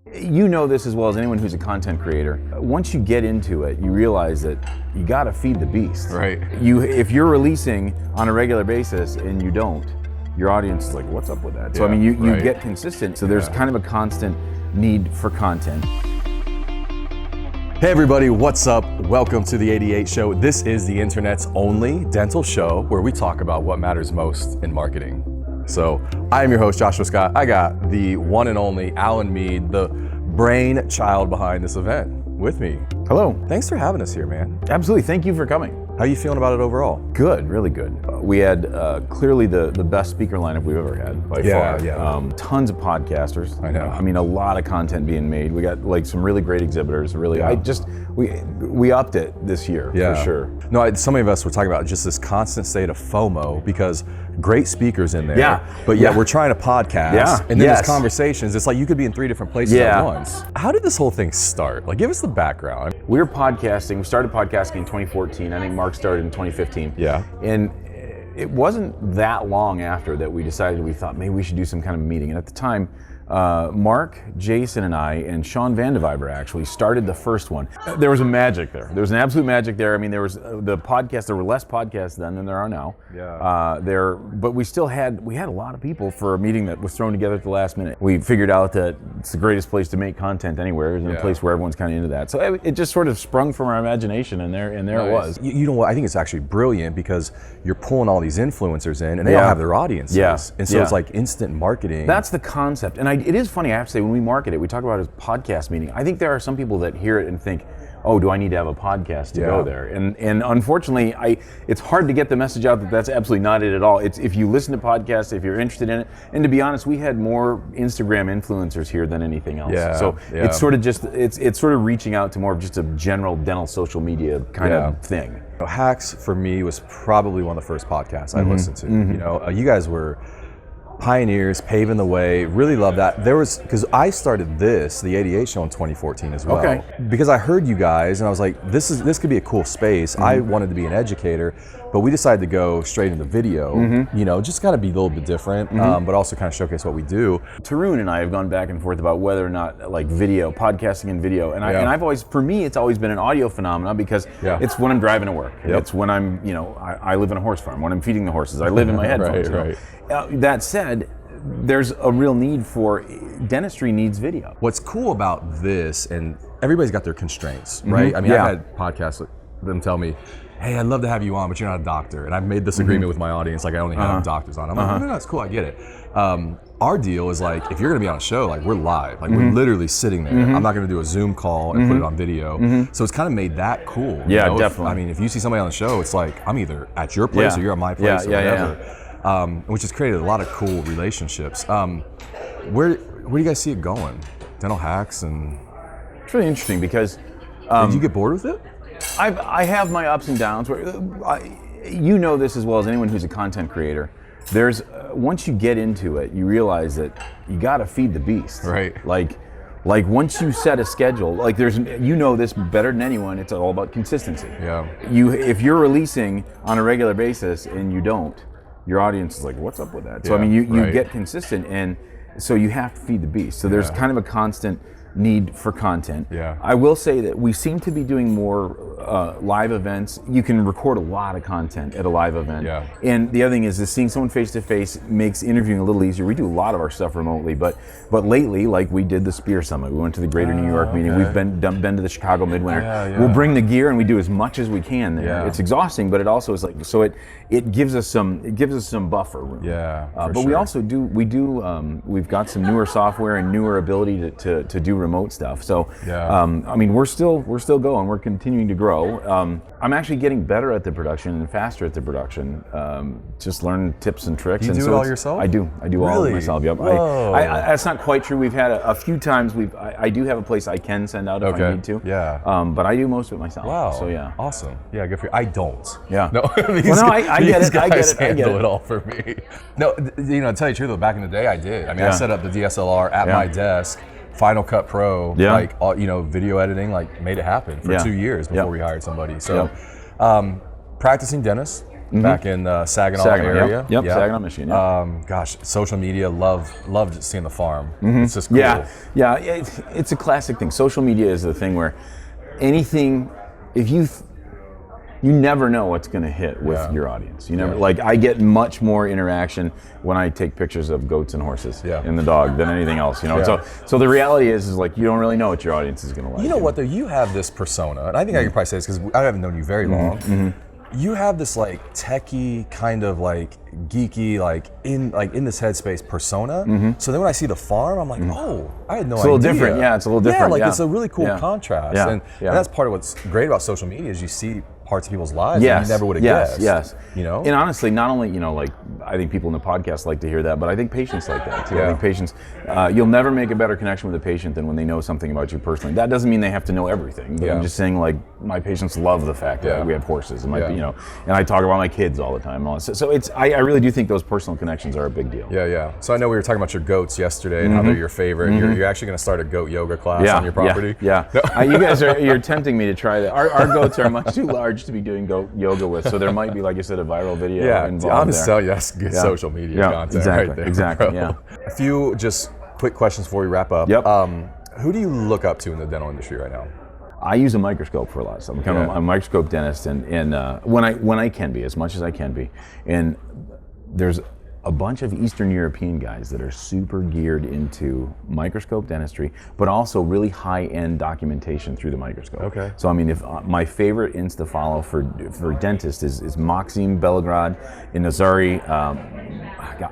You know this as well as anyone who's a content creator. Once you get into it, you realize that you got to feed the beast. Right. If you're releasing on a regular basis and you don't, your audience is like, what's up with that? So I mean, you get consistent. So there's kind of a constant need for content. Hey everybody, what's up? Welcome to the 88 Show. This is the internet's only dental show where we talk about what matters most in marketing. So I am your host, Joshua Scott. I got the one and only Alan Mead, the brainchild behind this event, with me. Hello. Thanks for having us here, man. Absolutely, thank you for coming. How are you feeling about it overall? Good, really good. We had clearly the best speaker lineup we've ever had by far. Tons of podcasters. I know. I mean, a lot of content being made. We got like some really great exhibitors. Really, we upped it this year for sure. No, some of us were talking about just this constant state of FOMO because great speakers in there. But we're trying to podcast. And then there's conversations. It's like you could be in 3 different places at once. How did this whole thing start? Like, give us the background. We were podcasting. We started podcasting in 2014. I think Mark started in 2015. Yeah. And it wasn't that long after that we decided, we thought maybe we should do some kind of meeting. And at the time, Mark, Jason, and I, and Sean Vandeviber actually started the first one. There was a magic there. There was an absolute magic there. I mean, there was the podcast. There were less podcasts then than there are now. But we still had a lot of people for a meeting that was thrown together at the last minute. We figured out that it's the greatest place to make content anywhere, and a place where everyone's kind of into that. So it just sort of sprung from our imagination, and there it was. You know what? I think it's actually brilliant because you're pulling all these influencers in, and they all have their audiences. And so it's like instant marketing. That's the concept. And it is funny, I have to say, when we market it, we talk about it as podcast meeting. I think there are some people that hear it and think, oh, do I need to have a podcast to go there? And unfortunately, it's hard to get the message out that that's absolutely not it at all. It's if you listen to podcasts, if you're interested in it. And to be honest, we had more Instagram influencers here than anything else. It's sort of just, it's sort of reaching out to more of just a general dental social media kind of thing. Hacks for me was probably one of the first podcasts I listened to. You know, you guys were pioneers, paving the way. Really love that. Because I started the 88 Show in 2014 as well. Because I heard you guys and I was like, this could be a cool space. I wanted to be an educator, but we decided to go straight into video. You know, just kind of be a little bit different, but also kind of showcase what we do. Tarun and I have gone back and forth about whether or not like video, podcasting and video. And I've always, for me, it's always been an audio phenomenon because it's when I'm driving to work. It's when I'm, I live in a horse farm. When I'm feeding the horses, I live in my headphones. That said, there's a real need for, dentistry needs video. What's cool about this, and everybody's got their constraints, right? I mean, I've had podcasts them tell me, hey, I'd love to have you on, but you're not a doctor. And I've made this agreement with my audience, like I only have doctors on. I'm like, no, it's cool, I get it. Our deal is like, if you're gonna be on a show, like we're live, like we're literally sitting there. I'm not gonna do a Zoom call and put it on video. So it's kind of made that cool. Definitely. If you see somebody on the show, it's like, I'm either at your place or you're at my place or whatever. Which has created a lot of cool relationships. Where do you guys see it going? Dental hacks and... It's really interesting because... did you get bored with it? I have my ups and downs. You know this as well as anyone who's a content creator. There's once you get into it, you realize that you got to feed the beast. Right. Like once you set a schedule, like this better than anyone. It's all about consistency. If you're releasing on a regular basis and you don't, your audience is like, what's up with that? So I mean, you get consistent, and so you have to feed the beast. So there's kind of a constant need for content. I will say that we seem to be doing more live events. You can record a lot of content at a live event. And the other thing is seeing someone face to face makes interviewing a little easier. We do a lot of our stuff remotely, but lately, like we did the Spear Summit. We went to the Greater New York meeting. We've been to the Chicago Midwinter. We'll bring the gear and we do as much as we can there. It's exhausting, but it also is like, so it gives us some buffer room. But we also we've got some newer software and newer ability to do remote stuff. So I mean, we're still going. We're continuing to grow. I'm actually getting better at the production and faster at the production. Just learn tips and tricks. You do it all yourself? I do all of myself. Yep. That's not quite true. We've had a few times. I do have a place I can send out if I need to. But I do most of it myself. Wow. So awesome. Yeah, good for you. I don't. No. I get it. I handle it all for me. No, to tell you the truth, though, back in the day, I did. I mean, I set up the DSLR at my desk. Final Cut Pro, video editing, made it happen for 2 years before we hired somebody. So, practicing dentist, back in Saginaw area. Yep. Saginaw, Michigan. Yeah. Gosh, social media, loved seeing the farm. It's just cool. Yeah. It's a classic thing. Social media is the thing where anything, if you never know what's going to hit with your audience. You never like. I get much more interaction when I take pictures of goats and horses and the dog than anything else. You know. So the reality is like you don't really know what your audience is going to like. You know what though? You have this persona, and I think I can probably say this because I haven't known you very long. You have this like techie kind of like geeky like in this headspace persona. So then when I see the farm, I'm like, oh, I had no idea. It's a little different. Yeah, it's a little different. Yeah, like it's a really cool contrast. And that's part of what's great about social media is you see parts of people's lives that you never would have guessed. Yes. You know? And honestly, not only, like I think people in the podcast like to hear that, but I think patients like that too. I think patients, you'll never make a better connection with a patient than when they know something about you personally. That doesn't mean they have to know everything. But I'm just saying like my patients love the fact that we have horses and and I talk about my kids all the time. So it's, I really do think those personal connections are a big deal. Yeah. So I know we were talking about your goats yesterday and how they're your favorite. You're actually going to start a goat yoga class on your property. You guys you're tempting me to try that. Our goats are much too large to be doing goat yoga with, so there might be, like you said, a viral video involved. I'm just telling you, that's good social media content right there. Exactly. A few just quick questions before we wrap up. Who do you look up to in the dental industry right now? I use a microscope for a lot of stuff. I'm kind of a microscope dentist, and when I can be, as much as I can be, and there's a bunch of Eastern European guys that are super geared into microscope dentistry, but also really high-end documentation through the microscope. Okay. So I mean, if my favorite Insta follow for dentist is Maxim Belgrad in Nazari.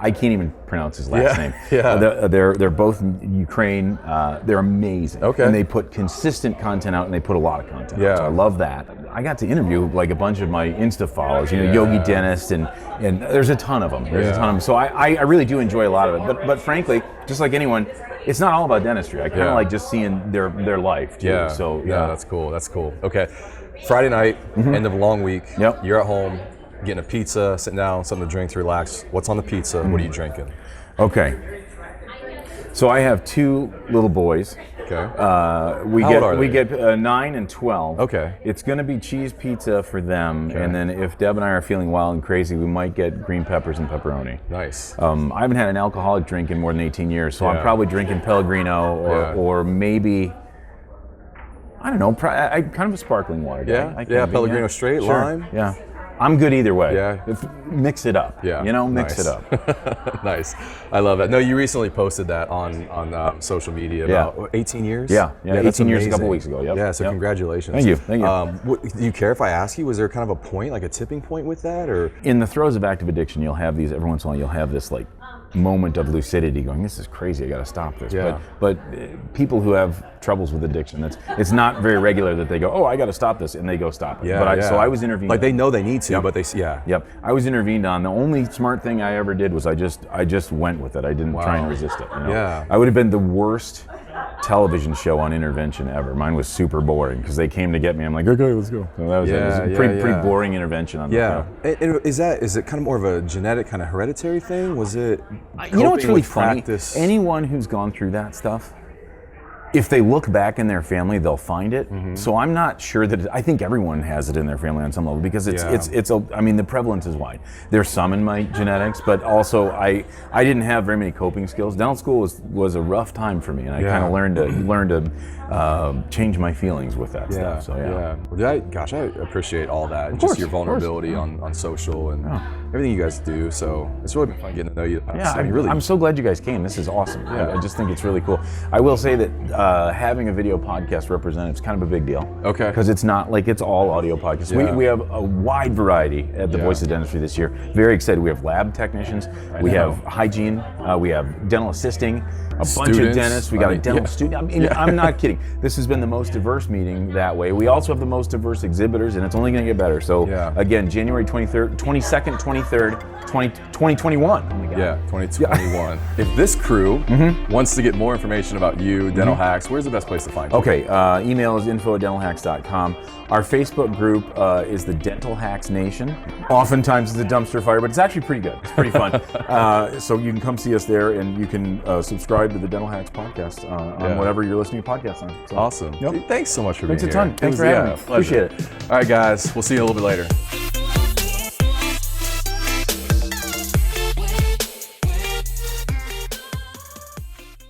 I can't even pronounce his last name. They're both Ukraine. They're amazing. Okay. And they put consistent content out, and they put a lot of content out. So I love that. I got to interview like a bunch of my Insta follows, Yogi Dentist, and there's a ton of them. So I really do enjoy a lot of it. But frankly, just like anyone, it's not all about dentistry. I kind of like just seeing their life too. So that's cool. Okay, Friday night, end of a long week. You're at home, getting a pizza, sitting down, something to drink to relax. What's on the pizza? What are you drinking? Okay. So I have two little boys. Okay. We get 9 and 12. Okay. It's going to be cheese pizza for them, and then if Deb and I are feeling wild and crazy, we might get green peppers and pepperoni. Nice. I haven't had an alcoholic drink in more than 18 years, so I'm probably drinking Pellegrino or maybe, I don't know, I'm kind of a sparkling water guy. Pellegrino straight, lime. Yeah. I'm good either way. Yeah. Mix it up. Mix it up. Nice. I love that. No, you recently posted that on social media about 18 years? Yeah, 18 years a couple weeks ago. Yeah, so congratulations. Thank you. Do you care if I ask you, was there kind of a point, like a tipping point with that? Or in the throes of active addiction, you'll have these, every once in a while, you'll have this like moment of lucidity going, this is crazy, I got to stop this. But people who have troubles with addiction, it's not very regular that they go, oh, I got to stop this, and they go stop it. So I was intervened. Like they know they need to, but they, I was intervened on. The only smart thing I ever did was I just went with it. I didn't try and resist it. I would have been the worst television show on intervention ever. Mine was super boring because they came to get me. I'm like, okay, let's go. So that was it. It was a pretty boring intervention on the show. And is it kind of more of a genetic kind of hereditary thing? Was it? You know what's really funny? Anyone who's gone through that stuff, if they look back in their family, they'll find it. So I'm not sure that I think everyone has it in their family on some level because the prevalence is wide. There's some in my genetics, but also I didn't have very many coping skills. Dental school was a rough time for me, and I kind of learned to change my feelings with that stuff. So Well, I appreciate all that. Of just course, your vulnerability on social and everything you guys do. So it's really been fun getting to know you. I'm so glad you guys came. This is awesome. I just think it's really cool. I will say that having a video podcast representative is kind of a big deal. Okay. Because it's not like it's all audio podcasts. We have a wide variety at the Voice of Dentistry this year. Very excited. We have lab technicians. We have hygiene. We have dental assisting. A bunch of dentists. We got a dental student. I'm not kidding. This has been the most diverse meeting that way. We also have the most diverse exhibitors, and it's only going to get better. So again, January 22nd, 23rd, 2021. Oh my God. 2021. If this crew wants to get more information about you, dental hacks, where's the best place to find you? Okay, email is info@dentalhacks.com. Our Facebook group is the Dental Hacks Nation. Oftentimes it's a dumpster fire, but it's actually pretty good. It's pretty fun. So you can come see us there, and you can subscribe to the Dental Hacks podcast on whatever you're listening to podcasts on. So, awesome. Dude, thanks so much for being here. Thanks a ton. Thanks for having me. Appreciate it. All right, guys. We'll see you a little bit later.